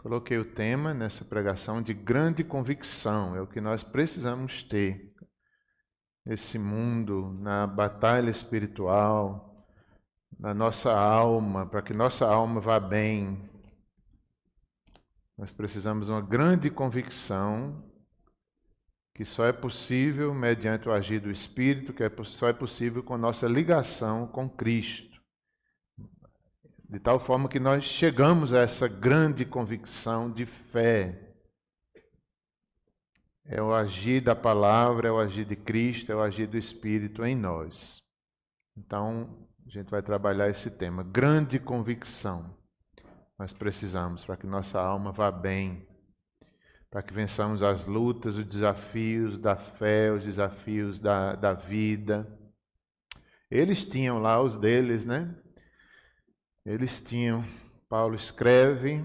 Coloquei o tema nessa pregação de grande convicção. É o que nós precisamos ter nesse mundo, na batalha espiritual, na nossa alma, para que nossa alma vá bem. Nós precisamos de uma grande convicção que só é possível mediante o agir do Espírito, só é possível com nossa ligação com Cristo. De tal forma que nós chegamos a essa grande convicção de fé. É o agir da palavra, é o agir de Cristo, é o agir do Espírito em nós. Então, a gente vai trabalhar esse tema, grande convicção. Nós precisamos para que nossa alma vá bem, para que vençamos as lutas, os desafios da fé, os desafios da vida. Eles tinham lá os deles, né? Eles tinham. Paulo escreve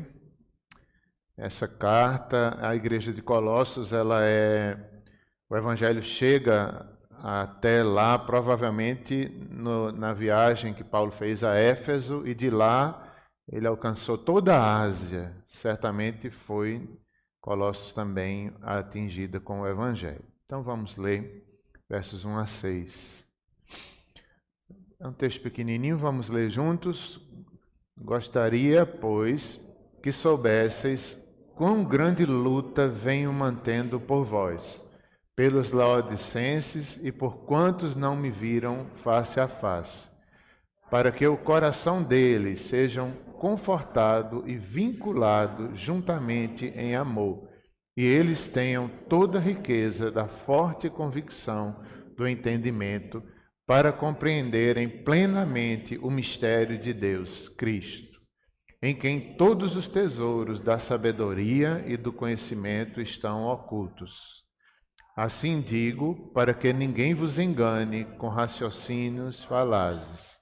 essa carta à igreja de Colossos. O evangelho chega até lá, provavelmente na viagem que Paulo fez a Éfeso, e de lá ele alcançou toda a Ásia. Certamente foi Colossos também atingida com o evangelho. Então vamos ler versos 1 a 6. É um texto pequenininho, vamos ler juntos. Gostaria, pois, que soubesseis quão grande luta venho mantendo por vós, pelos laodicenses e por quantos não me viram face a face, para que o coração deles sejam confortado e vinculado juntamente em amor, e eles tenham toda a riqueza da forte convicção do entendimento, para compreenderem plenamente o mistério de Deus, Cristo, em quem todos os tesouros da sabedoria e do conhecimento estão ocultos. Assim digo, para que ninguém vos engane com raciocínios falazes.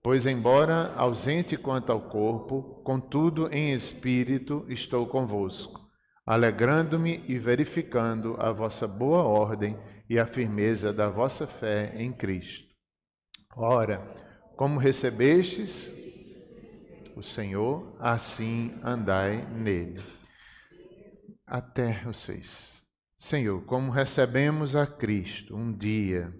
Pois, embora ausente quanto ao corpo, contudo em espírito estou convosco, alegrando-me e verificando a vossa boa ordem e a firmeza da vossa fé em Cristo. Ora, como recebestes o Senhor, assim andai nele. Até os 6. Senhor, como recebemos a Cristo um dia,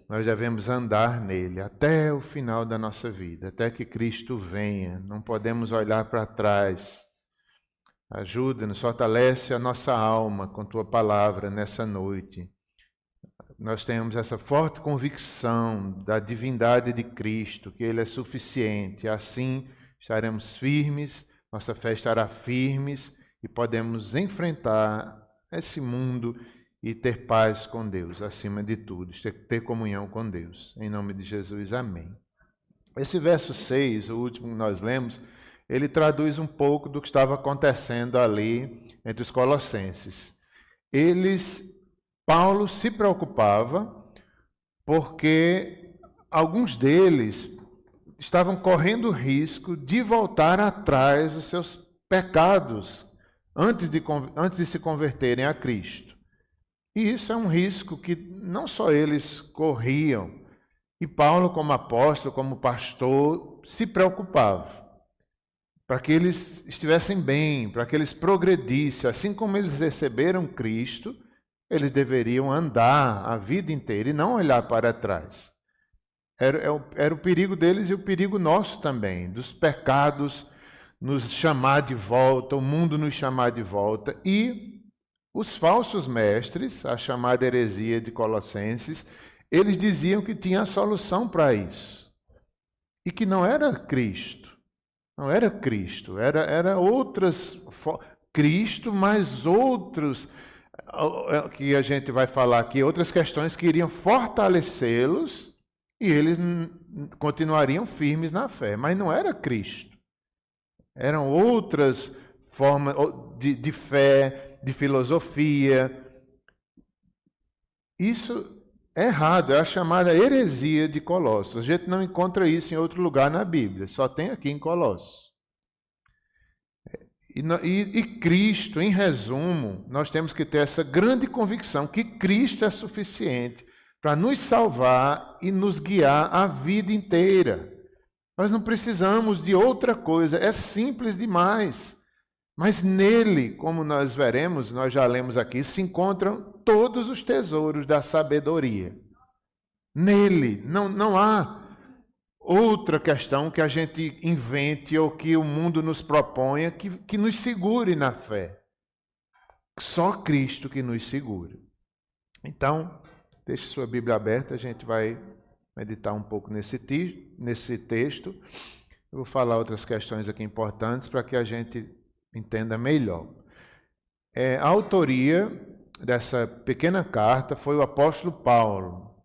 nós devemos andar nele até o final da nossa vida, até que Cristo venha. Não podemos olhar para trás. Ajuda-nos, fortalece a nossa alma com tua palavra nessa noite. Nós temos essa forte convicção da divindade de Cristo, que Ele é suficiente. Assim estaremos firmes, nossa fé estará firmes e podemos enfrentar esse mundo e ter paz com Deus, acima de tudo, ter comunhão com Deus. Em nome de Jesus, amém. Esse verso 6, o último que nós lemos, ele traduz um pouco do que estava acontecendo ali entre os colossenses. Paulo se preocupava porque alguns deles estavam correndo o risco de voltar atrás dos seus pecados antes de se converterem a Cristo. E isso é um risco que não só eles corriam, e Paulo, como apóstolo, como pastor, se preocupava para que eles estivessem bem, para que eles progredissem. Assim como eles receberam Cristo, eles deveriam andar a vida inteira e não olhar para trás. Era o perigo deles e o perigo nosso também, dos pecados nos chamar de volta, o mundo nos chamar de volta. E os falsos mestres, a chamada heresia de Colossenses, eles diziam que tinha a solução para isso. E que não era Cristo. Não era Cristo, era outras... Cristo, mais outros... que a gente vai falar aqui, outras questões que iriam fortalecê-los e eles continuariam firmes na fé. Mas não era Cristo. Eram outras formas de fé, de filosofia. Isso é errado, é a chamada heresia de Colossos. A gente não encontra isso em outro lugar na Bíblia, só tem aqui em Colossos. E Cristo, em resumo, nós temos que ter essa grande convicção que Cristo é suficiente para nos salvar e nos guiar a vida inteira. Nós não precisamos de outra coisa, é simples demais. Mas nele, como nós veremos, nós já lemos aqui, se encontram todos os tesouros da sabedoria. Nele, não há outra questão que a gente invente ou que o mundo nos proponha que nos segure na fé. Só Cristo que nos segura. Então, deixe sua Bíblia aberta, a gente vai meditar um pouco nesse texto. Eu vou falar outras questões aqui importantes para que a gente entenda melhor. A autoria dessa pequena carta foi o apóstolo Paulo.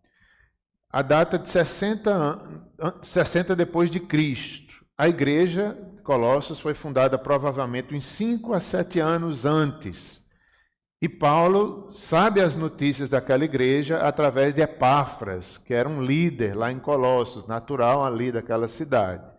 A data de 60 depois de Cristo. A igreja de Colossos foi fundada provavelmente uns 5 a 7 anos antes. E Paulo sabe as notícias daquela igreja através de Epáfras, que era um líder lá em Colossos, natural ali daquela cidade.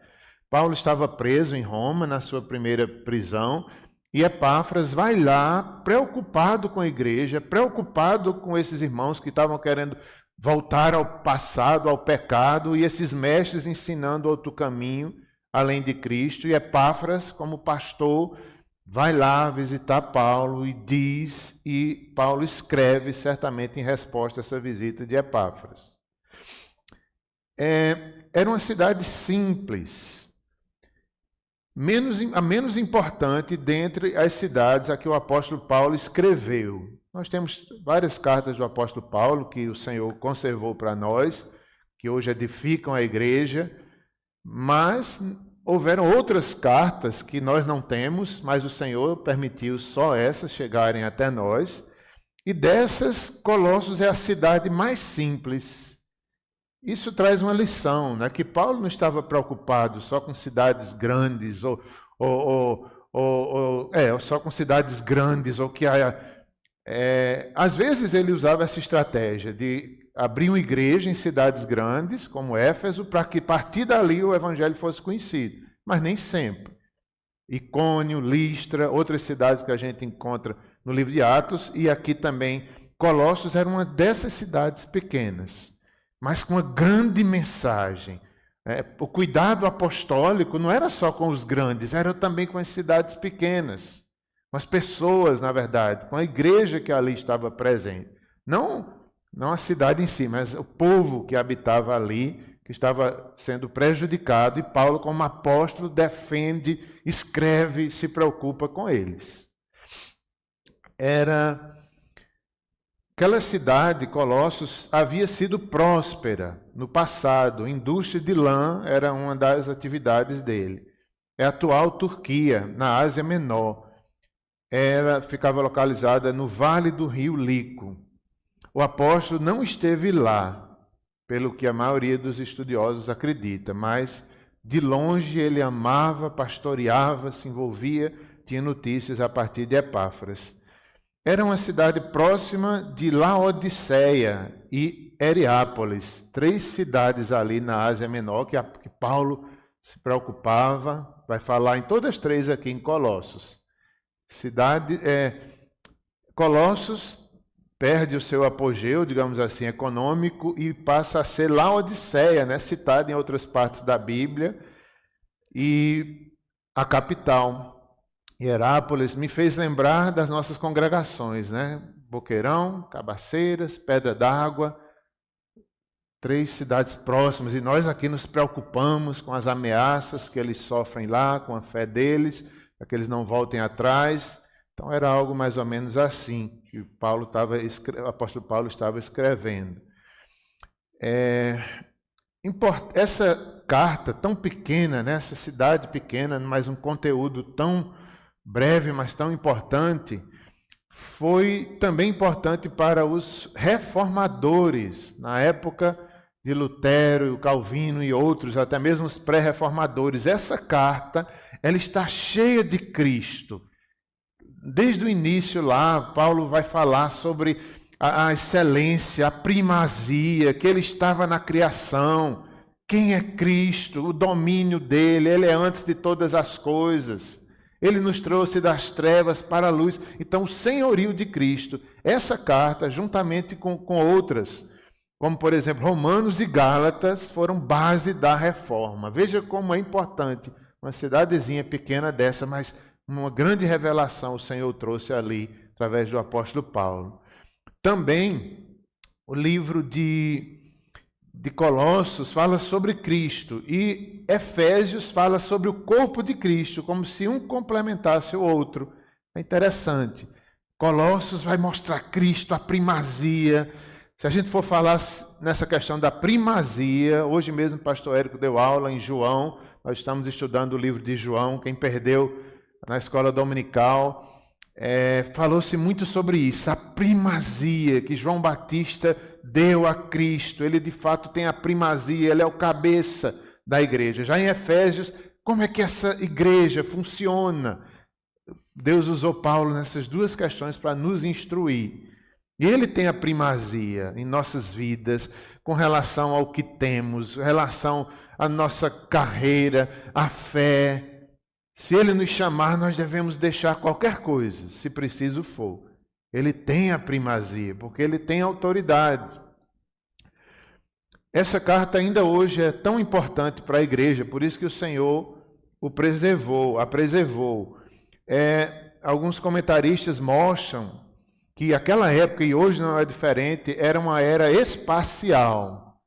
Paulo estava preso em Roma, na sua primeira prisão, e Epáfras vai lá preocupado com a igreja, preocupado com esses irmãos que estavam querendo voltar ao passado, ao pecado, e esses mestres ensinando outro caminho, além de Cristo. E Epáfras, como pastor, vai lá visitar Paulo e diz, e Paulo escreve certamente em resposta a essa visita de Epáfras. Era uma cidade simples, a menos importante dentre as cidades a que o apóstolo Paulo escreveu. Nós temos várias cartas do apóstolo Paulo que o Senhor conservou para nós, que hoje edificam a igreja, mas houveram outras cartas que nós não temos, mas o Senhor permitiu só essas chegarem até nós. E dessas, Colossos é a cidade mais simples. Isso traz uma lição, né? Que Paulo não estava preocupado só com cidades grandes, ou só com cidades grandes, ou que às vezes ele usava essa estratégia de abrir uma igreja em cidades grandes, como Éfeso, para que a partir dali o evangelho fosse conhecido, mas nem sempre. Icônio, Listra, outras cidades que a gente encontra no livro de Atos, e aqui também Colossos era uma dessas cidades pequenas, mas com uma grande mensagem. O cuidado apostólico não era só com os grandes, era também com as cidades pequenas, com as pessoas, na verdade, com a igreja que ali estava presente. Não a cidade em si, mas o povo que habitava ali, que estava sendo prejudicado, e Paulo, como apóstolo, defende, escreve, se preocupa com eles. Aquela cidade, Colossos, havia sido próspera no passado. A indústria de lã era uma das atividades dele. É a atual Turquia, na Ásia Menor. Ela ficava localizada no vale do rio Lico. O apóstolo não esteve lá, pelo que a maioria dos estudiosos acredita, mas de longe ele amava, pastoreava, se envolvia, tinha notícias a partir de Epáfras. Era uma cidade próxima de Laodiceia e Hierápolis, 3 cidades ali na Ásia Menor que Paulo se preocupava. Vai falar em todas 3 aqui em Colossos. Colossos perde o seu apogeu, digamos assim, econômico, e passa a ser Laodiceia, né, citada em outras partes da Bíblia, e a capital. Hierápolis me fez lembrar das nossas congregações, né? Boqueirão, Cabaceiras, Pedra d'Água, 3 cidades próximas, e nós aqui nos preocupamos com as ameaças que eles sofrem lá, com a fé deles, para que eles não voltem atrás. Então era algo mais ou menos assim que o apóstolo Paulo estava escrevendo. Essa carta tão pequena, né? Essa cidade pequena, mas um conteúdo tão breve, mas tão importante, foi também importante para os reformadores, na época de Lutero, Calvino e outros, até mesmo os pré-reformadores. Essa carta, ela está cheia de Cristo. Desde o início lá, Paulo vai falar sobre a excelência, a primazia, que ele estava na criação. Quem é Cristo? O domínio dele, ele é antes de todas as coisas. Ele nos trouxe das trevas para a luz. Então, o senhorio de Cristo. Essa carta, juntamente com outras, como, por exemplo, Romanos e Gálatas, foram base da reforma. Veja como é importante uma cidadezinha pequena dessa, mas Uma grande revelação o Senhor trouxe ali, através do apóstolo Paulo. Também, o livro de Colossos fala sobre Cristo e Efésios fala sobre o corpo de Cristo, como se um complementasse o outro. É interessante. Colossos vai mostrar Cristo, a primazia. Se a gente for falar nessa questão da primazia, hoje mesmo o pastor Érico deu aula em João, nós estamos estudando o livro de João, quem perdeu na escola dominical, falou-se muito sobre isso, a primazia que João Batista deu a Cristo. Ele de fato tem a primazia, ele é o cabeça da igreja. Já em Efésios, como é que essa igreja funciona? Deus usou Paulo nessas duas questões para nos instruir. E ele tem a primazia em nossas vidas, com relação ao que temos, em relação à nossa carreira, à fé. Se ele nos chamar, nós devemos deixar qualquer coisa, se preciso for. Ele tem a primazia, porque ele tem autoridade. Essa carta ainda hoje é tão importante para a igreja, por isso que o Senhor a preservou. Alguns comentaristas mostram que aquela época, e hoje não é diferente, era uma era espacial.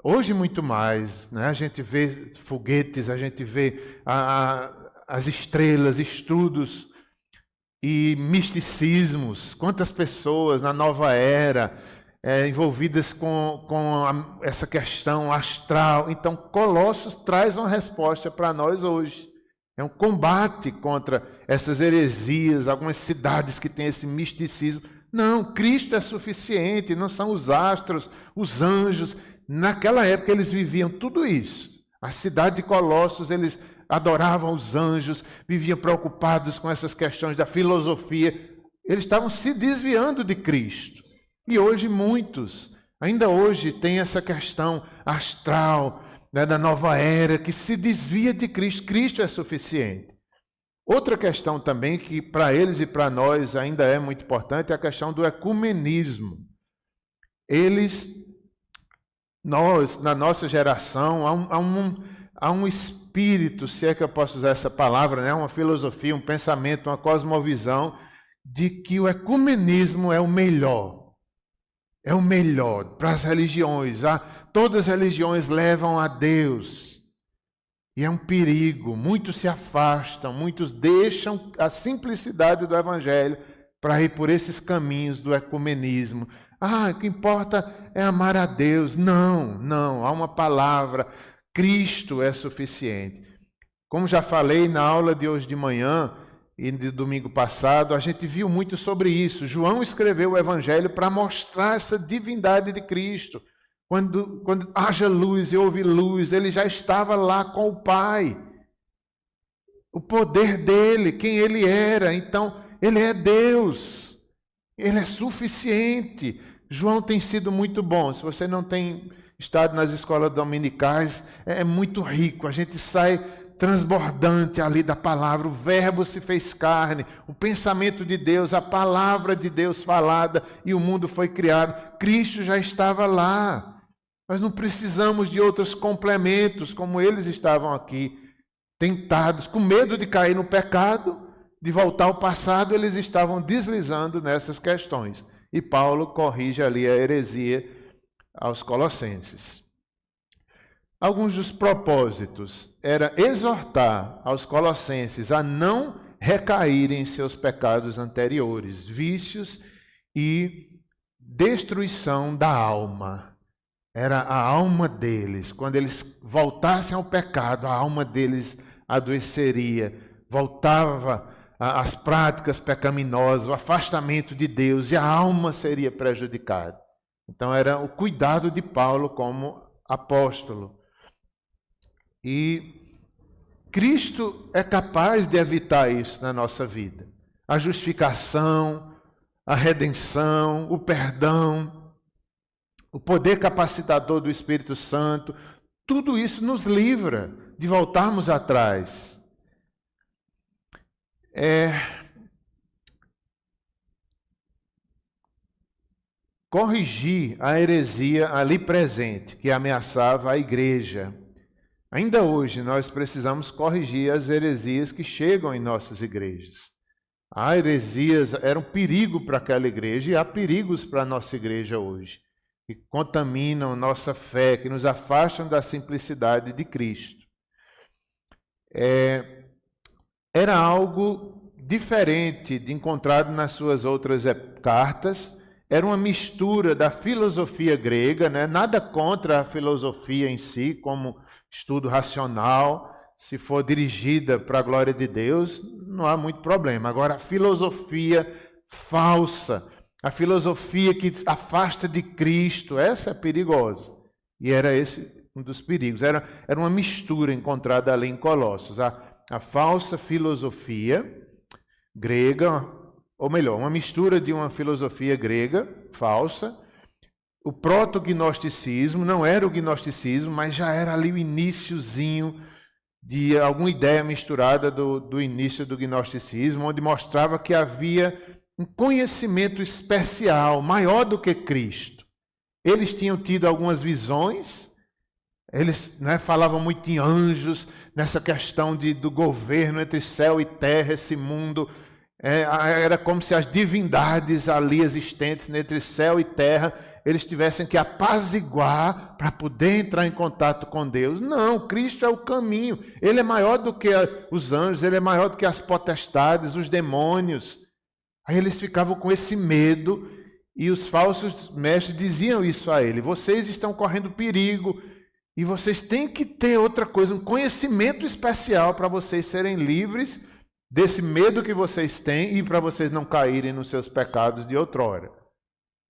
Hoje muito mais, né? A gente vê foguetes, a gente vê as estrelas, estudos e misticismos. Quantas pessoas na nova era envolvidas com essa questão astral. Então, Colossos traz uma resposta para nós hoje. É um combate contra essas heresias, algumas cidades que têm esse misticismo. Não, Cristo é suficiente, não são os astros, os anjos. Naquela época eles viviam tudo isso. A cidade de Colossos, eles adoravam os anjos, viviam preocupados com essas questões da filosofia. Eles estavam se desviando de Cristo. E hoje muitos, ainda hoje, tem essa questão astral, né, da nova era, que se desvia de Cristo. Cristo é suficiente. Outra questão também que para eles e para nós ainda é muito importante é a questão do ecumenismo. Nós, na nossa geração, há um espírito, se é que eu posso usar essa palavra, né, uma filosofia, um pensamento, uma cosmovisão, de que o ecumenismo é o melhor. É o melhor para as religiões. Todas as religiões levam a Deus. E é um perigo. Muitos se afastam, muitos deixam a simplicidade do Evangelho para ir por esses caminhos do ecumenismo. O que importa é amar a Deus. Não. Há uma palavra. Cristo é suficiente. Como já falei na aula de hoje de manhã e de domingo passado, a gente viu muito sobre isso. João escreveu o Evangelho para mostrar essa divindade de Cristo. Quando haja luz e houve luz, ele já estava lá com o Pai. O poder dele, quem ele era. Então, ele é Deus. Ele é suficiente. João tem sido muito bom. Se você não tem estado nas escolas dominicais, é muito rico. A gente sai transbordante ali da palavra. O verbo se fez carne, o pensamento de Deus, a palavra de Deus falada, e o mundo foi criado. Cristo já estava lá. Nós não precisamos de outros complementos, como eles estavam aqui, tentados, com medo de cair no pecado, de voltar ao passado, eles estavam deslizando nessas questões. E Paulo corrige ali a heresia aos colossenses. Alguns dos propósitos era exortar aos colossenses a não recaírem em seus pecados anteriores, vícios e destruição da alma. Era a alma deles. Quando eles voltassem ao pecado, a alma deles adoeceria, voltava às práticas pecaminosas, o afastamento de Deus, e a alma seria prejudicada. Então era o cuidado de Paulo como apóstolo. E Cristo é capaz de evitar isso na nossa vida. A justificação, a redenção, o perdão, o poder capacitador do Espírito Santo, tudo isso nos livra de voltarmos atrás. Corrigir a heresia ali presente, que ameaçava a igreja. Ainda hoje nós precisamos corrigir as heresias que chegam em nossas igrejas. Há heresias, era um perigo para aquela igreja e há perigos para a nossa igreja hoje, que contaminam nossa fé, que nos afastam da simplicidade de Cristo. Era algo diferente de encontrado nas suas outras cartas. Era uma mistura da filosofia grega, né? Nada contra a filosofia em si, como estudo racional. Se for dirigida para a glória de Deus, não há muito problema. Agora, a filosofia falsa, a filosofia que afasta de Cristo, essa é perigosa. E era esse um dos perigos. Era uma mistura encontrada ali em Colossos. A falsa filosofia grega, ou melhor, uma mistura de uma filosofia grega falsa. O proto-gnosticismo não era o gnosticismo, mas já era ali o iniciozinho de alguma ideia misturada do início do gnosticismo, onde mostrava que havia um conhecimento especial, maior do que Cristo. Eles tinham tido algumas visões, eles falavam muito em anjos, nessa questão do governo entre céu e terra, esse mundo. Era como se as divindades ali existentes entre céu e terra, eles tivessem que apaziguar para poder entrar em contato com Deus. Não, Cristo é o caminho. Ele é maior do que os anjos, ele é maior do que as potestades, os demônios. Aí eles ficavam com esse medo e os falsos mestres diziam isso a ele: vocês estão correndo perigo e vocês têm que ter outra coisa, um conhecimento especial para vocês serem livres desse medo que vocês têm e para vocês não caírem nos seus pecados de outrora.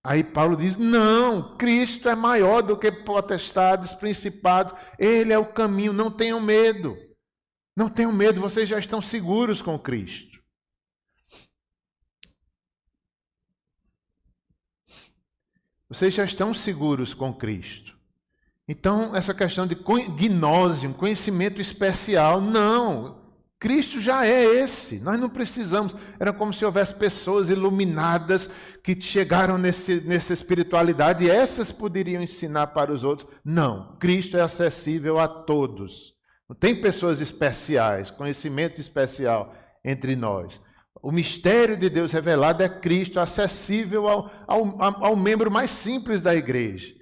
Aí Paulo diz: não, Cristo é maior do que potestades, principados, ele é o caminho, não tenham medo. Não tenham medo, vocês já estão seguros com Cristo. Vocês já estão seguros com Cristo. Então, essa questão de gnose, um conhecimento especial, não. Cristo já é esse, nós não precisamos. Era como se houvesse pessoas iluminadas que chegaram nessa espiritualidade e essas poderiam ensinar para os outros. Não, Cristo é acessível a todos. Não tem pessoas especiais, conhecimento especial entre nós. O mistério de Deus revelado é Cristo, acessível ao membro mais simples da igreja.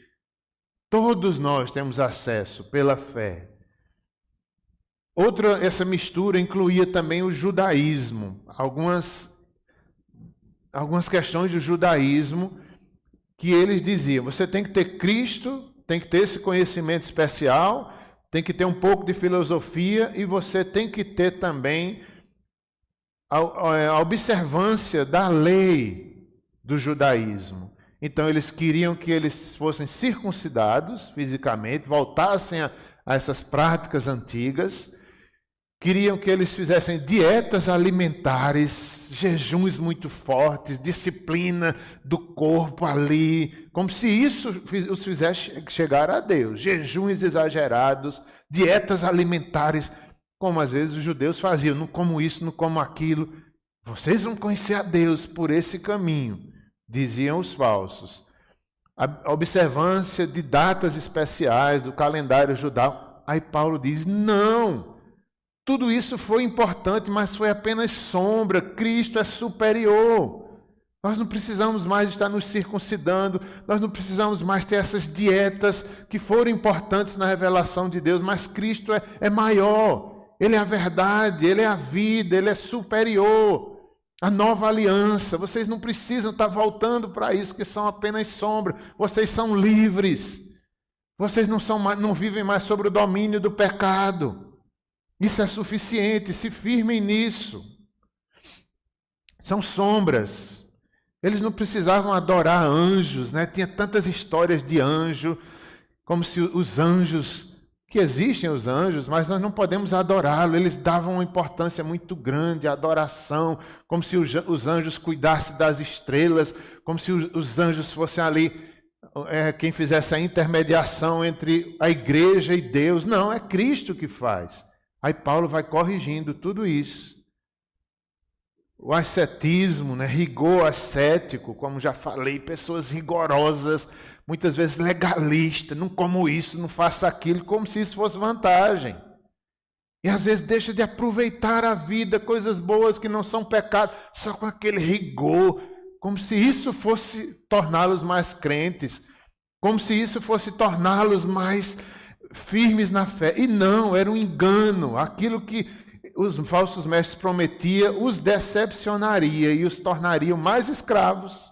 Todos nós temos acesso pela fé. Essa mistura incluía também o judaísmo, algumas questões do judaísmo que eles diziam: você tem que ter Cristo, tem que ter esse conhecimento especial, tem que ter um pouco de filosofia e você tem que ter também a observância da lei do judaísmo. Então eles queriam que eles fossem circuncidados fisicamente, voltassem a essas práticas antigas. Queriam que eles fizessem dietas alimentares, jejuns muito fortes, disciplina do corpo ali, como se isso os fizesse chegar a Deus. Jejuns exagerados, dietas alimentares, como às vezes os judeus faziam: não como isso, não como aquilo. Vocês vão conhecer a Deus por esse caminho, diziam os falsos. A observância de datas especiais do calendário judaico. Aí Paulo diz: não. Tudo isso foi importante, mas foi apenas sombra. Cristo é superior. Nós não precisamos mais estar nos circuncidando, nós não precisamos mais ter essas dietas que foram importantes na revelação de Deus, mas Cristo é maior. Ele é a verdade, ele é a vida, ele é superior. A nova aliança, vocês não precisam estar voltando para isso, que são apenas sombra. Vocês são livres. Vocês não vivem mais sobre o domínio do pecado. Isso é suficiente, se firmem nisso. São sombras. Eles não precisavam adorar anjos, né? Tinha tantas histórias de anjo, como se os anjos, que existem os anjos, mas nós não podemos adorá-los. Eles davam uma importância muito grande à adoração, como se os anjos cuidassem das estrelas, como se os anjos fossem ali quem fizesse a intermediação entre a igreja e Deus. Não, é Cristo que faz. Aí Paulo vai corrigindo tudo isso. O ascetismo, né? Rigor ascético, como já falei, pessoas rigorosas, muitas vezes legalista, não como isso, não faça aquilo, como se isso fosse vantagem. E às vezes deixa de aproveitar a vida, coisas boas que não são pecado, só com aquele rigor, como se isso fosse torná-los mais crentes, como se isso fosse torná-los mais firmes na fé. E não, era um engano. Aquilo que os falsos mestres prometiam os decepcionaria e os tornaria mais escravos.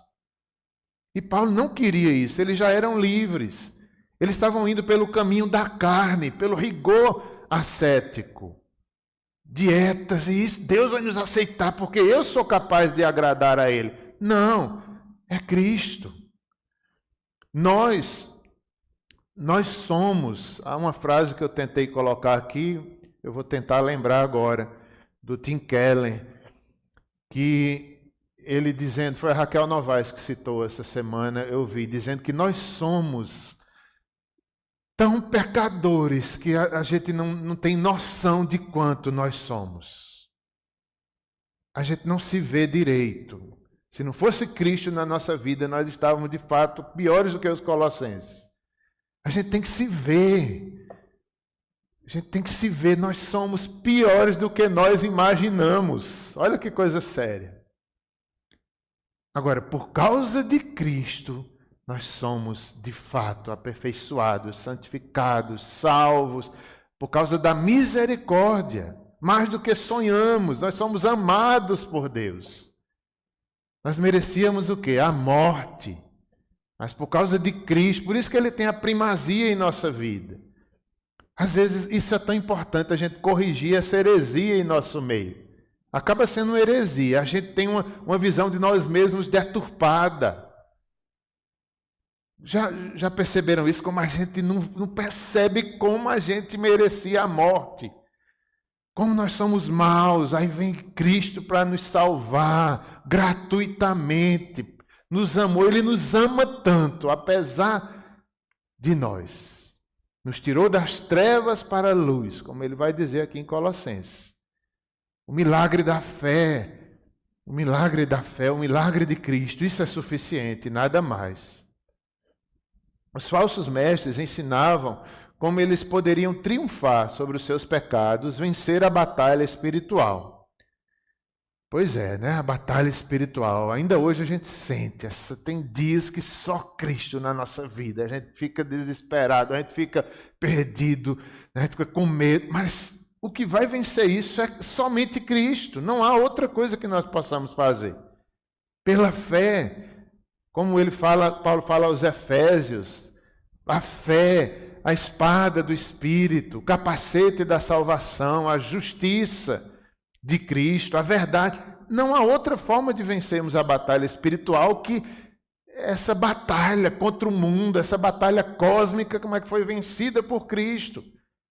E Paulo não queria isso, eles já eram livres. Eles estavam indo pelo caminho da carne, pelo rigor ascético. Dietas, e isso Deus vai nos aceitar porque eu sou capaz de agradar a Ele. Não, é Cristo. Nós somos, há uma frase que eu tentei colocar aqui, eu vou tentar lembrar agora, do Tim Keller, que ele dizendo, foi a Raquel Novaes que citou essa semana, eu vi, dizendo que nós somos tão pecadores que a gente não tem noção de quanto nós somos. A gente não se vê direito. Se não fosse Cristo na nossa vida, nós estávamos de fato piores do que os colossenses. A gente tem que se ver. A gente tem que se ver. Nós somos piores do que nós imaginamos. Olha que coisa séria. Agora, por causa de Cristo, nós somos de fato aperfeiçoados, santificados, salvos, por causa da misericórdia. Mais do que sonhamos, nós somos amados por Deus. Nós merecíamos o quê? A morte. Mas por causa de Cristo, por isso que Ele tem a primazia em nossa vida. Às vezes isso é tão importante, a gente corrigir essa heresia em nosso meio. Acaba sendo uma heresia, a gente tem uma visão de nós mesmos deturpada. Já perceberam isso? Como a gente não percebe como a gente merecia a morte. Como nós somos maus, aí vem Cristo para nos salvar gratuitamente. Nos amou, Ele nos ama tanto, apesar de nós. Nos tirou das trevas para a luz, como ele vai dizer aqui em Colossenses. O milagre da fé, o milagre de Cristo, isso é suficiente, nada mais. Os falsos mestres ensinavam como eles poderiam triunfar sobre os seus pecados, vencer a batalha espiritual. Pois é, né? A batalha espiritual. Ainda hoje a gente sente, tem dias que só Cristo na nossa vida. A gente fica desesperado, a gente fica perdido, a gente fica com medo. Mas o que vai vencer isso é somente Cristo. Não há outra coisa que nós possamos fazer. Pela fé, como Paulo fala aos Efésios, a fé, a espada do Espírito, o capacete da salvação, a justiça de Cristo, a verdade. Não há outra forma de vencermos a batalha espiritual que essa batalha contra o mundo, essa batalha cósmica, como é que foi vencida por Cristo.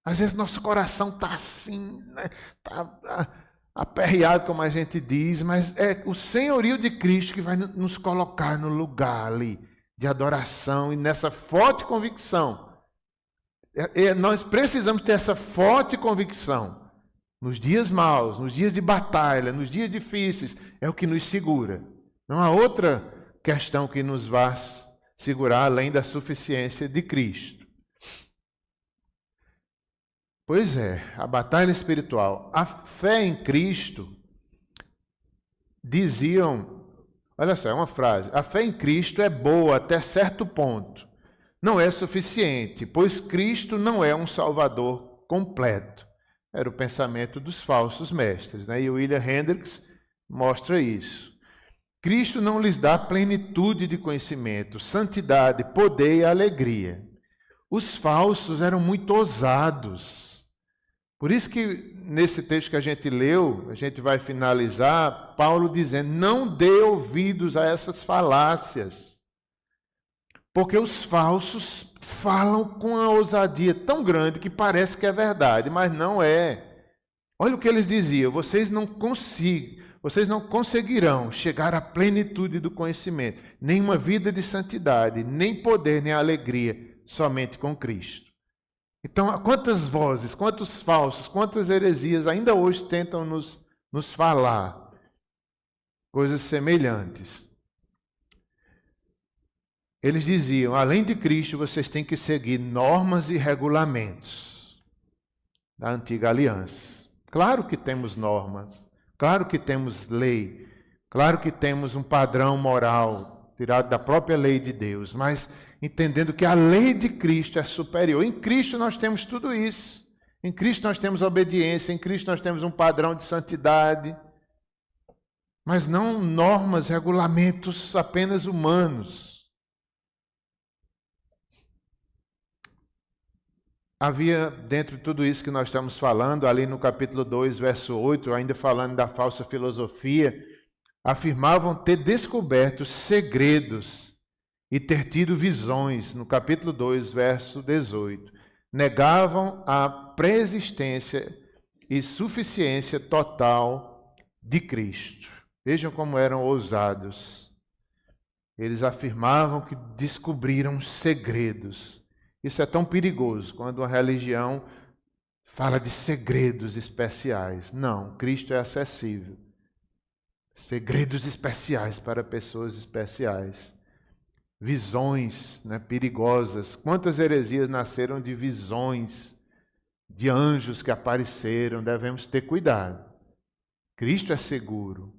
Às vezes nosso coração está assim, né? Está aperreado, como a gente diz, mas é o senhorio de Cristo que vai nos colocar no lugar ali de adoração e nessa forte convicção. Nós precisamos ter essa forte convicção. Nos dias maus, nos dias de batalha, nos dias difíceis, é o que nos segura. Não há outra questão que nos vá segurar além da suficiência de Cristo. Pois é, a batalha espiritual. A fé em Cristo, diziam, olha só, é uma frase, a fé em Cristo é boa até certo ponto. Não é suficiente, pois Cristo não é um Salvador completo. Era o pensamento dos falsos mestres, né? E o William Hendricks mostra isso. Cristo não lhes dá plenitude de conhecimento, santidade, poder e alegria. Os falsos eram muito ousados. Por isso que nesse texto que a gente leu, a gente vai finalizar, Paulo dizendo, não dê ouvidos a essas falácias. Porque os falsos falam com uma ousadia tão grande que parece que é verdade, mas não é. Olha o que eles diziam, vocês não conseguirão chegar à plenitude do conhecimento, nem uma vida de santidade, nem poder, nem alegria, somente com Cristo. Então, quantas vozes, quantos falsos, quantas heresias ainda hoje tentam nos falar coisas semelhantes. eles diziam, além de Cristo, vocês têm que seguir normas e regulamentos da antiga aliança. Claro que temos normas, claro que temos lei, claro que temos um padrão moral tirado da própria lei de Deus, mas entendendo que a lei de Cristo é superior. Em Cristo nós temos tudo isso. Em Cristo nós temos obediência, em Cristo nós temos um padrão de santidade, mas não normas, regulamentos apenas humanos. Havia, dentro de tudo isso que nós estamos falando, ali no capítulo 2, verso 8, ainda falando da falsa filosofia, afirmavam ter descoberto segredos e ter tido visões, no capítulo 2, verso 18. Negavam a preexistência e suficiência total de Cristo. Vejam como eram ousados. Eles afirmavam que descobriram segredos. Isso é tão perigoso quando uma religião fala de segredos especiais. Não, Cristo é acessível. Segredos especiais para pessoas especiais. Visões, né, perigosas. Quantas heresias nasceram de visões, de anjos que apareceram? Devemos ter cuidado. Cristo é seguro.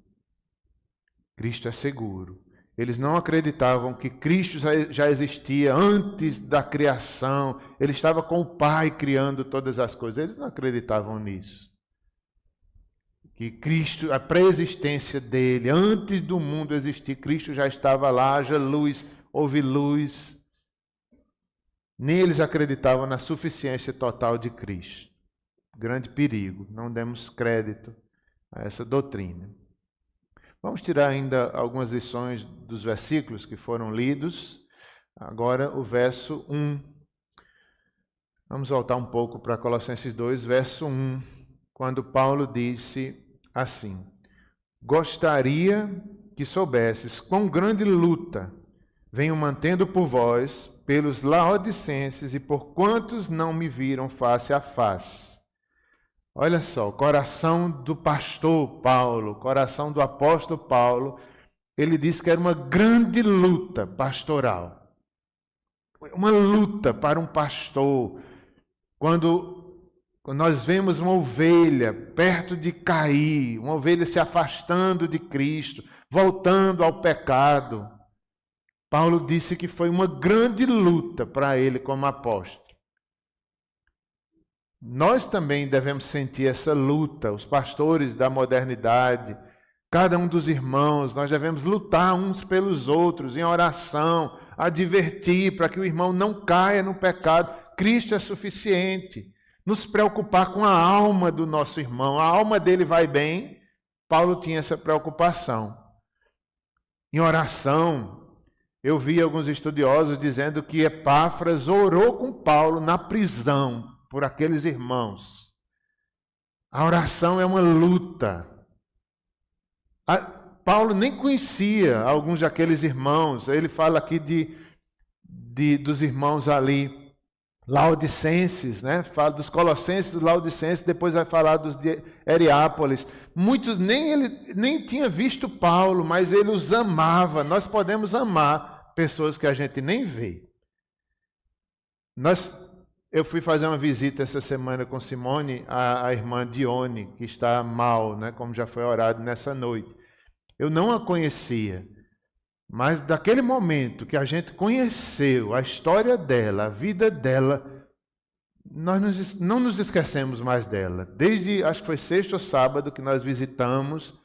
Cristo é seguro. Eles não acreditavam que Cristo já existia antes da criação. Ele estava com o Pai criando todas as coisas. Eles não acreditavam nisso. Que Cristo, a preexistência dele, antes do mundo existir, Cristo já estava lá, haja luz, houve luz. Nem eles acreditavam na suficiência total de Cristo. Grande perigo. Não demos crédito a essa doutrina. Vamos tirar ainda algumas lições dos versículos que foram lidos. Agora o verso 1. Vamos voltar um pouco para Colossenses 2, verso 1, quando Paulo disse assim: gostaria que soubesses quão grande luta venho mantendo por vós, pelos laodicenses e por quantos não me viram face a face. Olha só, o coração do pastor Paulo, o coração do apóstolo Paulo, ele disse que era uma grande luta pastoral. Uma luta para um pastor. Quando nós vemos uma ovelha perto de cair, uma ovelha se afastando de Cristo, voltando ao pecado, Paulo disse que foi uma grande luta para ele como apóstolo. Nós também devemos sentir essa luta, os pastores da modernidade, cada um dos irmãos, nós devemos lutar uns pelos outros em oração, advertir para que o irmão não caia no pecado. Cristo é suficiente. Nos preocupar com a alma do nosso irmão, a alma dele vai bem. Paulo tinha essa preocupação. Em oração, eu vi alguns estudiosos dizendo que Epáfras orou com Paulo na prisão por aqueles irmãos. A oração é uma luta. Paulo nem conhecia alguns daqueles irmãos. Ele fala aqui dos irmãos ali, laodicenses, né? Fala dos colossenses, dos laodicenses, depois vai falar dos de Heriápolis. Muitos ele nem tinha visto Paulo, mas ele os amava. Nós podemos amar pessoas que a gente nem vê. Eu fui fazer uma visita essa semana com Simone, a irmã Dione, que está mal, né, como já foi orado nessa noite. Eu não a conhecia, mas daquele momento que a gente conheceu a história dela, a vida dela, nós não nos esquecemos mais dela. Desde, acho que foi sexta ou sábado, que nós visitamos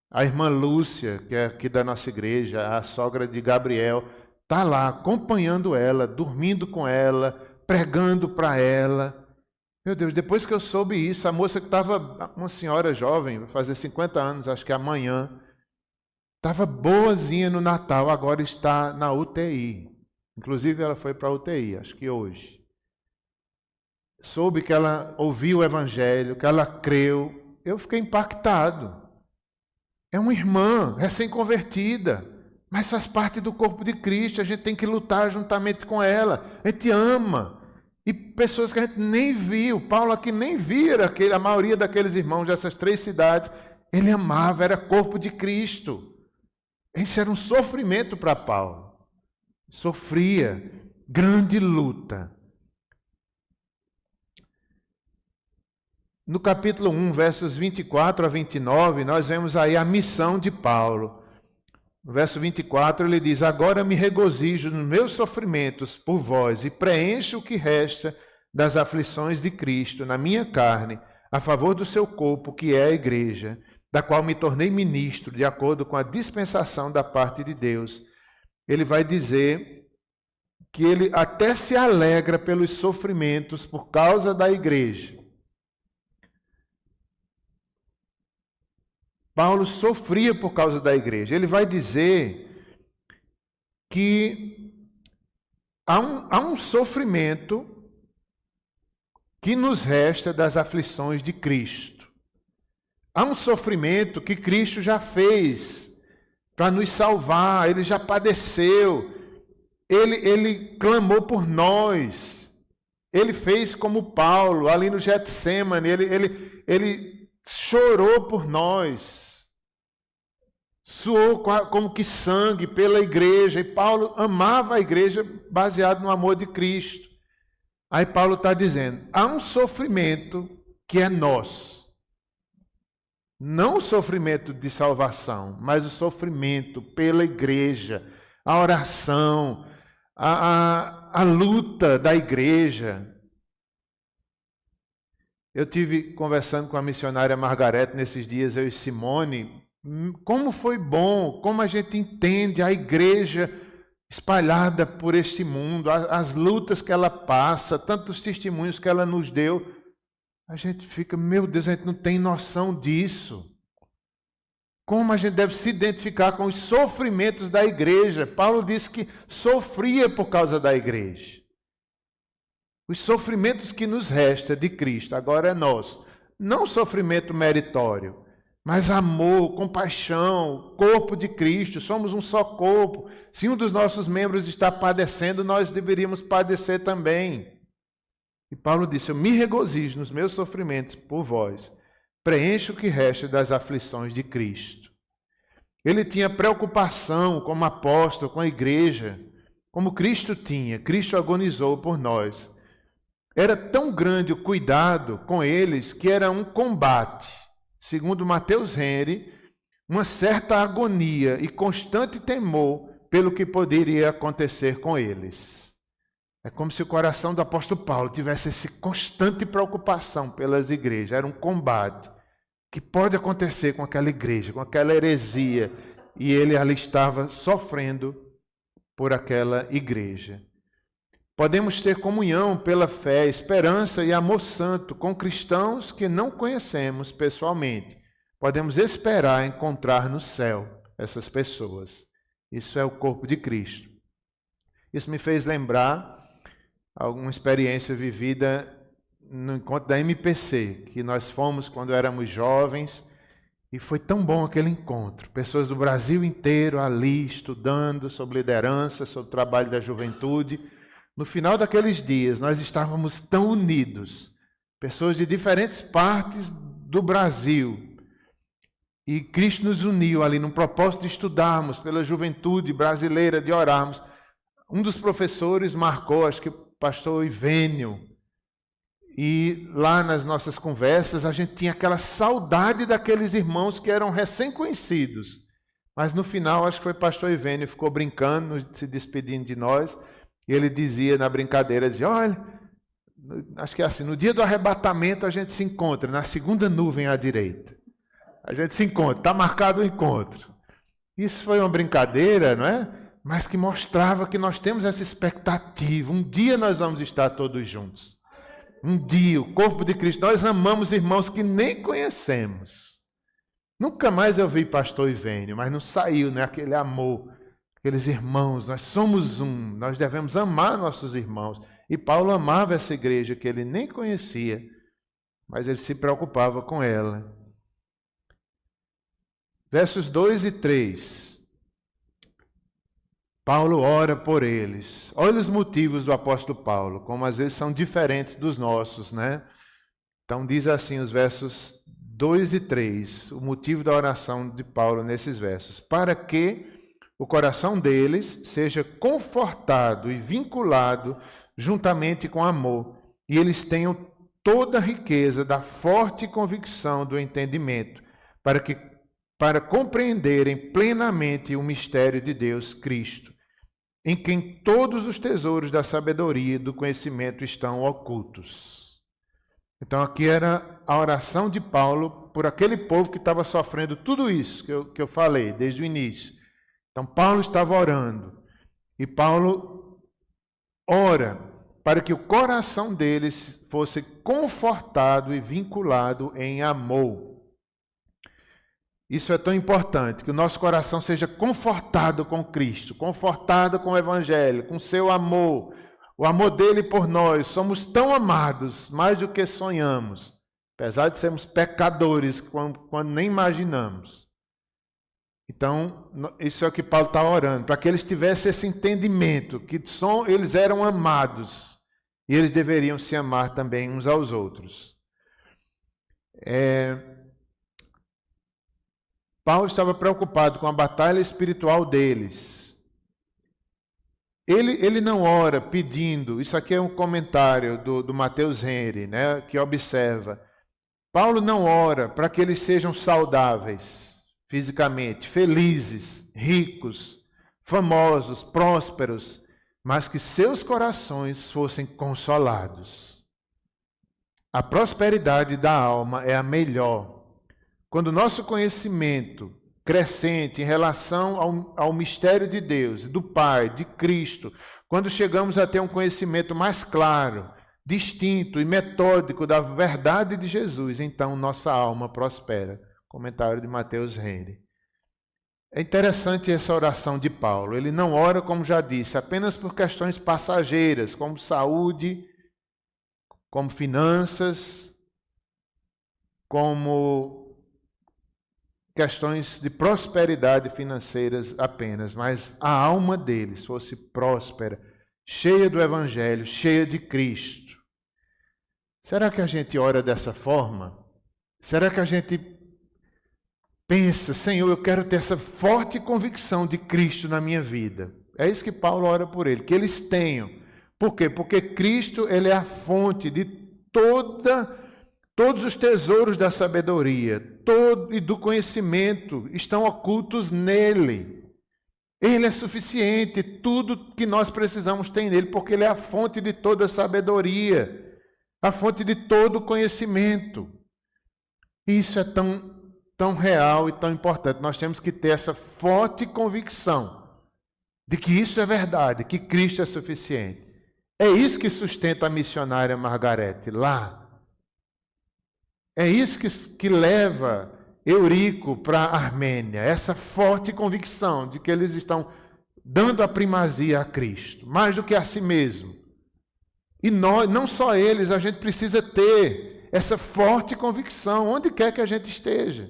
a irmã Lúcia, que é aqui da nossa igreja, a sogra de Gabriel, está lá acompanhando ela, dormindo com ela, pregando para ela. Meu Deus, depois que eu soube isso, a moça que estava, uma senhora jovem, vai fazer 50 anos, acho que amanhã, estava boazinha no Natal, agora está na UTI. Inclusive ela foi para a UTI, acho que hoje. Soube que ela ouviu o Evangelho, que ela creu. Eu fiquei impactado. É uma irmã recém-convertida, mas faz parte do corpo de Cristo, a gente tem que lutar juntamente com ela. A gente ama. E pessoas que a gente nem viu, Paulo aqui nem vira a maioria daqueles irmãos dessas 3 cidades, ele amava, era corpo de Cristo. Isso era um sofrimento para Paulo. Sofria, grande luta. No capítulo 1, versos 24 a 29, nós vemos aí a missão de Paulo. No verso 24 ele diz: agora me regozijo nos meus sofrimentos por vós e preencho o que resta das aflições de Cristo na minha carne, a favor do seu corpo, que é a igreja, da qual me tornei ministro, de acordo com a dispensação da parte de Deus. Ele vai dizer que ele até se alegra pelos sofrimentos por causa da igreja. Paulo sofria por causa da igreja. Ele vai dizer que há um sofrimento que nos resta das aflições de Cristo. Há um sofrimento que Cristo já fez para nos salvar. Ele já padeceu. Ele clamou por nós. Ele fez como Paulo, ali no Getsemane. Ele chorou por nós. Suou como que sangue pela igreja. E Paulo amava a igreja baseado no amor de Cristo. Aí Paulo está dizendo, há um sofrimento que é nosso. Não o sofrimento de salvação, mas o sofrimento pela igreja, a oração, a luta da igreja. Eu tive conversando com a missionária Margarete nesses dias, eu e Simone, como foi bom, como a gente entende a igreja espalhada por este mundo, as lutas que ela passa, tantos testemunhos que ela nos deu. A gente fica, meu Deus, a gente não tem noção disso. Como a gente deve se identificar com os sofrimentos da igreja. Paulo disse que sofria por causa da igreja. Os sofrimentos que nos resta de Cristo, agora é nosso. Não sofrimento meritório, mas amor, compaixão, corpo de Cristo, somos um só corpo. Se um dos nossos membros está padecendo, nós deveríamos padecer também. E Paulo disse, eu me regozijo nos meus sofrimentos por vós, preencho o que resta das aflições de Cristo. Ele tinha preocupação como apóstolo, com a igreja, como Cristo tinha. Cristo agonizou por nós. Era tão grande o cuidado com eles que era um combate. Segundo Mateus Henry, uma certa agonia e constante temor pelo que poderia acontecer com eles. É como se o coração do apóstolo Paulo tivesse essa constante preocupação pelas igrejas. Era um combate que pode acontecer com aquela igreja, com aquela heresia. E ele ali estava sofrendo por aquela igreja. Podemos ter comunhão pela fé, esperança e amor santo com cristãos que não conhecemos pessoalmente. Podemos esperar encontrar no céu essas pessoas. Isso é o corpo de Cristo. Isso me fez lembrar alguma experiência vivida no encontro da MPC, que nós fomos quando éramos jovens, e foi tão bom aquele encontro. Pessoas do Brasil inteiro ali estudando sobre liderança, sobre o trabalho da juventude. No final daqueles dias, nós estávamos tão unidos, pessoas de diferentes partes do Brasil, e Cristo nos uniu ali num propósito de estudarmos pela juventude brasileira, de orarmos. Um dos professores marcou, acho que o pastor Ivênio, e lá nas nossas conversas a gente tinha aquela saudade daqueles irmãos que eram recém-conhecidos, mas no final, acho que foi o pastor Ivênio, ficou brincando, se despedindo de nós. E ele dizia na brincadeira, dizia, olha, acho que é assim, no dia do arrebatamento a gente se encontra, na segunda nuvem à direita. A gente se encontra, está marcado o encontro. Isso foi uma brincadeira, não é? Mas que mostrava que nós temos essa expectativa. Um dia nós vamos estar todos juntos. Um dia, o corpo de Cristo. Nós amamos irmãos que nem conhecemos. Nunca mais eu vi pastor Ivênio, mas não saiu, né? Aquele amor. Aqueles irmãos, nós somos um, nós devemos amar nossos irmãos. E Paulo amava essa igreja que ele nem conhecia, mas ele se preocupava com ela. Versos 2 e 3. Paulo ora por eles. Olha os motivos do apóstolo Paulo, como às vezes são diferentes dos nossos, né? Então diz assim os versos 2 e 3, o motivo da oração de Paulo nesses versos. Para que, o coração deles seja confortado e vinculado juntamente com amor, e eles tenham toda a riqueza da forte convicção do entendimento, para compreenderem plenamente o mistério de Deus, Cristo, em quem todos os tesouros da sabedoria e do conhecimento estão ocultos. Então aqui era a oração de Paulo por aquele povo que estava sofrendo tudo isso que eu falei desde o início. Então Paulo estava orando, e Paulo ora para que o coração deles fosse confortado e vinculado em amor. Isso é tão importante, que o nosso coração seja confortado com Cristo, confortado com o Evangelho, com seu amor, o amor dele por nós. Somos tão amados, mais do que sonhamos, apesar de sermos pecadores quando nem imaginamos. Então, isso é o que Paulo está orando, para que eles tivessem esse entendimento, que eles eram amados, e eles deveriam se amar também uns aos outros. Paulo estava preocupado com a batalha espiritual deles. Ele não ora pedindo, isso aqui é um comentário do Matheus Henry, né, que observa. Paulo não ora para que eles sejam saudáveis fisicamente, felizes, ricos, famosos, prósperos, mas que seus corações fossem consolados. A prosperidade da alma é a melhor. Quando o nosso conhecimento crescente em relação ao mistério de Deus, do Pai, de Cristo, quando chegamos a ter um conhecimento mais claro, distinto e metódico da verdade de Jesus, então nossa alma prospera. Comentário de Matheus Henry. É interessante essa oração de Paulo. Ele não ora, como já disse, apenas por questões passageiras, como saúde, como finanças, como questões de prosperidade financeiras apenas, mas a alma deles fosse próspera, cheia do Evangelho, cheia de Cristo. Será que a gente ora dessa forma? Será que a gente pensa, Senhor, eu quero ter essa forte convicção de Cristo na minha vida? É isso que Paulo ora por ele, que eles tenham. Por quê? Porque Cristo, ele é a fonte de todos os tesouros da sabedoria e do conhecimento estão ocultos nele. Ele é suficiente, tudo que nós precisamos tem nele, porque ele é a fonte de toda sabedoria, a fonte de todo conhecimento. Isso é tão real e tão importante. Nós temos que ter essa forte convicção de que isso é verdade, que Cristo é suficiente. É isso que sustenta a missionária Margarete lá. É isso que leva Eurico para a Armênia, essa forte convicção de que eles estão dando a primazia a Cristo, mais do que a si mesmo. E nós, não só eles, a gente precisa ter essa forte convicção, onde quer que a gente esteja.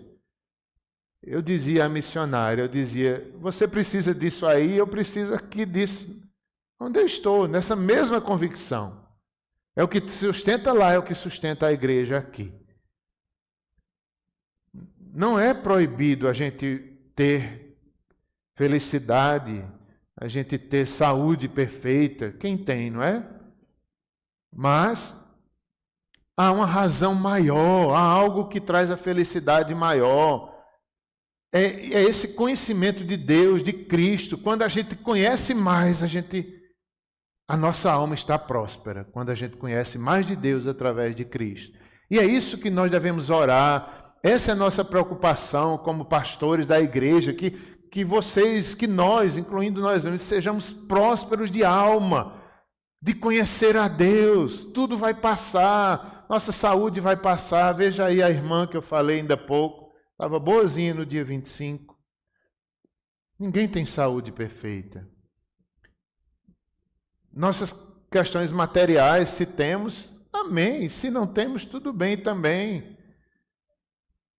Eu dizia à missionária, você precisa disso aí, eu preciso aqui disso, onde eu estou, nessa mesma convicção. É o que sustenta lá, é o que sustenta a igreja aqui. Não é proibido a gente ter felicidade, a gente ter saúde perfeita. Quem tem, não é? Mas há uma razão maior, há algo que traz a felicidade maior. É esse conhecimento de Deus, de Cristo. Quando a gente conhece mais, a nossa alma está próspera. Quando a gente conhece mais de Deus através de Cristo. E é isso que nós devemos orar. Essa é a nossa preocupação como pastores da igreja, que nós, incluindo nós mesmos, sejamos prósperos de alma, de conhecer a Deus. Tudo vai passar, nossa saúde vai passar. Veja aí a irmã que eu falei ainda há pouco, estava boazinha no dia 25. Ninguém tem saúde perfeita. Nossas questões materiais, se temos, amém. Se não temos, tudo bem também.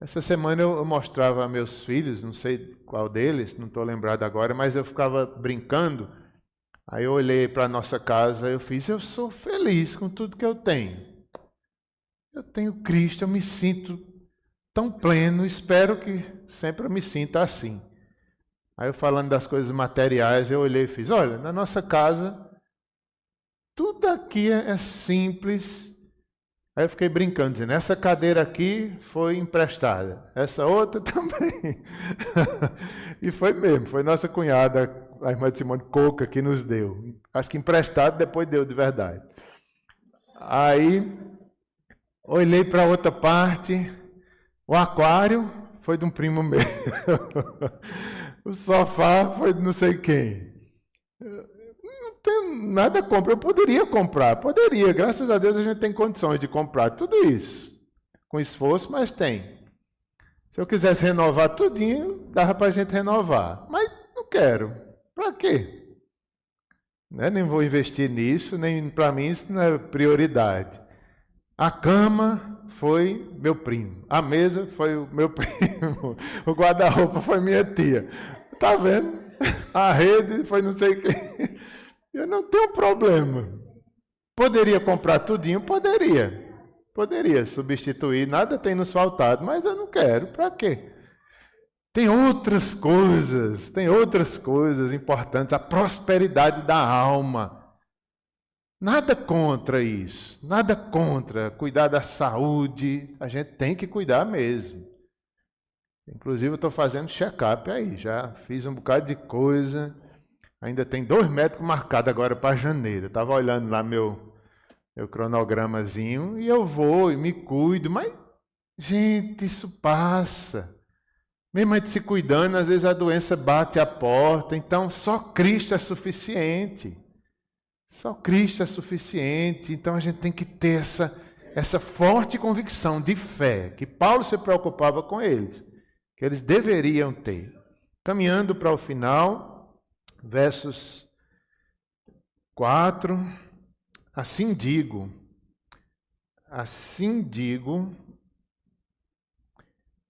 Essa semana eu mostrava a meus filhos, não sei qual deles, não estou lembrado agora, mas eu ficava brincando. Aí eu olhei para a nossa casa e eu sou feliz com tudo que eu tenho. Eu tenho Cristo, eu me sinto tão pleno, espero que sempre eu me sinta assim. Aí eu falando das coisas materiais, eu olhei e fiz, olha, na nossa casa, tudo aqui é simples. Aí eu fiquei brincando, dizendo, essa cadeira aqui foi emprestada, essa outra também. E foi mesmo, foi nossa cunhada, a irmã de Simone Coca, que nos deu. Acho que emprestado, depois deu de verdade. Aí, olhei para outra parte, o aquário foi de um primo meu. O sofá foi de não sei quem. Não tenho nada a comprar. Eu poderia comprar, poderia. Graças a Deus a gente tem condições de comprar tudo isso. Com esforço, mas tem. Se eu quisesse renovar tudinho, dava para a gente renovar. Mas não quero. Para quê? Nem vou investir nisso, nem para mim isso não é prioridade. A cama foi meu primo. A mesa foi o meu primo. O guarda-roupa foi minha tia. Tá vendo? A rede foi não sei quem. Eu não tenho problema. Poderia comprar tudinho? Poderia. Poderia substituir. Nada tem nos faltado, mas eu não quero. Para quê? Tem outras coisas importantes. A prosperidade da alma. Nada contra isso, nada contra cuidar da saúde, a gente tem que cuidar mesmo. Inclusive eu estou fazendo check-up aí, já fiz um bocado de coisa, ainda tem 2 médicos marcados agora para janeiro. Estava olhando lá meu cronogramazinho e eu vou e me cuido, mas, gente, isso passa. Mesmo a gente se cuidando, às vezes a doença bate a porta, então só Cristo é suficiente. Só Cristo é suficiente, então a gente tem que ter essa forte convicção de fé, que Paulo se preocupava com eles, que eles deveriam ter. Caminhando para o final, versos 4, assim digo,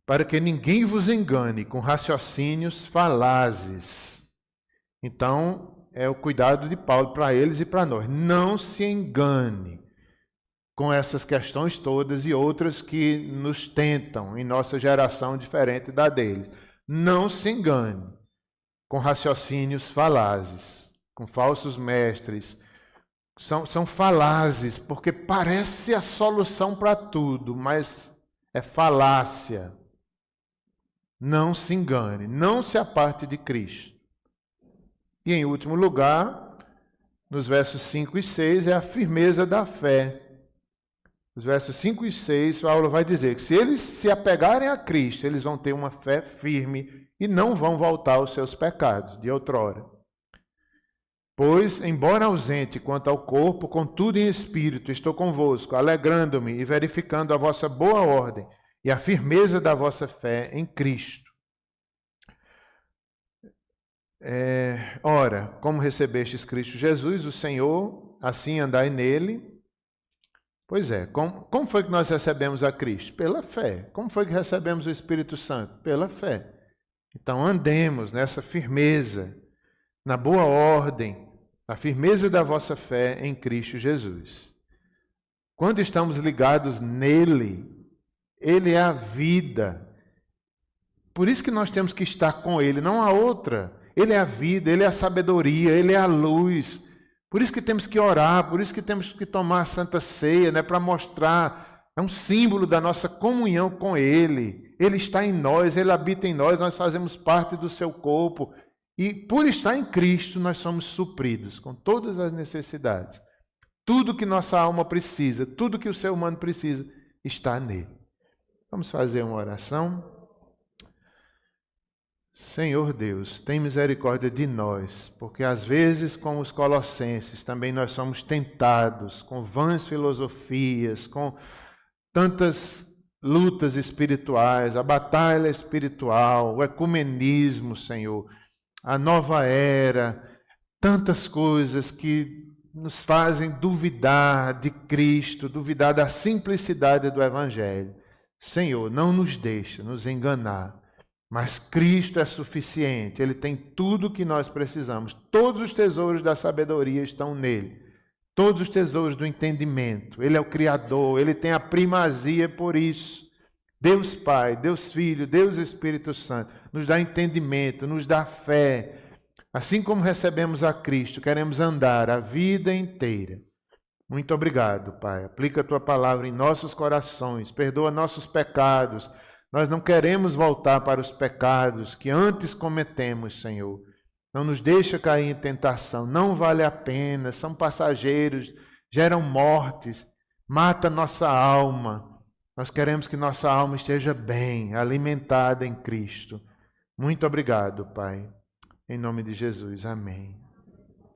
para que ninguém vos engane com raciocínios falazes. Então, é o cuidado de Paulo para eles e para nós. Não se engane com essas questões todas e outras que nos tentam em nossa geração diferente da deles. Não se engane com raciocínios falazes, com falsos mestres. São falazes, porque parece a solução para tudo, mas é falácia. Não se engane, não se aparte de Cristo. E em último lugar, nos versos 5 e 6, é a firmeza da fé. Nos versos 5 e 6, Paulo vai dizer que se eles se apegarem a Cristo, eles vão ter uma fé firme e não vão voltar aos seus pecados de outrora. Pois, embora ausente quanto ao corpo, contudo em espírito estou convosco, alegrando-me e verificando a vossa boa ordem e a firmeza da vossa fé em Cristo. Ora, como recebestes Cristo Jesus, o Senhor, assim andai nele. Pois é, como foi que nós recebemos a Cristo? Pela fé. Como foi que recebemos o Espírito Santo? Pela fé. Então andemos nessa firmeza, na boa ordem, na firmeza da vossa fé em Cristo Jesus. Quando estamos ligados nele, ele é a vida. Por isso que nós temos que estar com ele, não há outra. Ele é a vida, ele é a sabedoria, ele é a luz. Por isso que temos que orar, por isso que temos que tomar a Santa Ceia, né, para mostrar, é um símbolo da nossa comunhão com ele. Ele está em nós, ele habita em nós, nós fazemos parte do seu corpo. E por estar em Cristo, nós somos supridos com todas as necessidades. Tudo que nossa alma precisa, tudo que o ser humano precisa, está nele. Vamos fazer uma oração? Senhor Deus, tem misericórdia de nós, porque às vezes, como os colossenses, também nós somos tentados com vãs filosofias, com tantas lutas espirituais, a batalha espiritual, o ecumenismo, Senhor, a nova era, tantas coisas que nos fazem duvidar de Cristo, duvidar da simplicidade do Evangelho. Senhor, não nos deixa nos enganar. Mas Cristo é suficiente, Ele tem tudo o que nós precisamos. Todos os tesouros da sabedoria estão nele. Todos os tesouros do entendimento. Ele é o Criador, Ele tem a primazia por isso. Deus Pai, Deus Filho, Deus Espírito Santo, nos dá entendimento, nos dá fé. Assim como recebemos a Cristo, queremos andar a vida inteira. Muito obrigado, Pai. Aplica a Tua palavra em nossos corações, perdoa nossos pecados. Nós não queremos voltar para os pecados que antes cometemos, Senhor. Não nos deixa cair em tentação, não vale a pena, são passageiros, geram mortes, mata nossa alma. Nós queremos que nossa alma esteja bem, alimentada em Cristo. Muito obrigado, Pai. Em nome de Jesus, amém.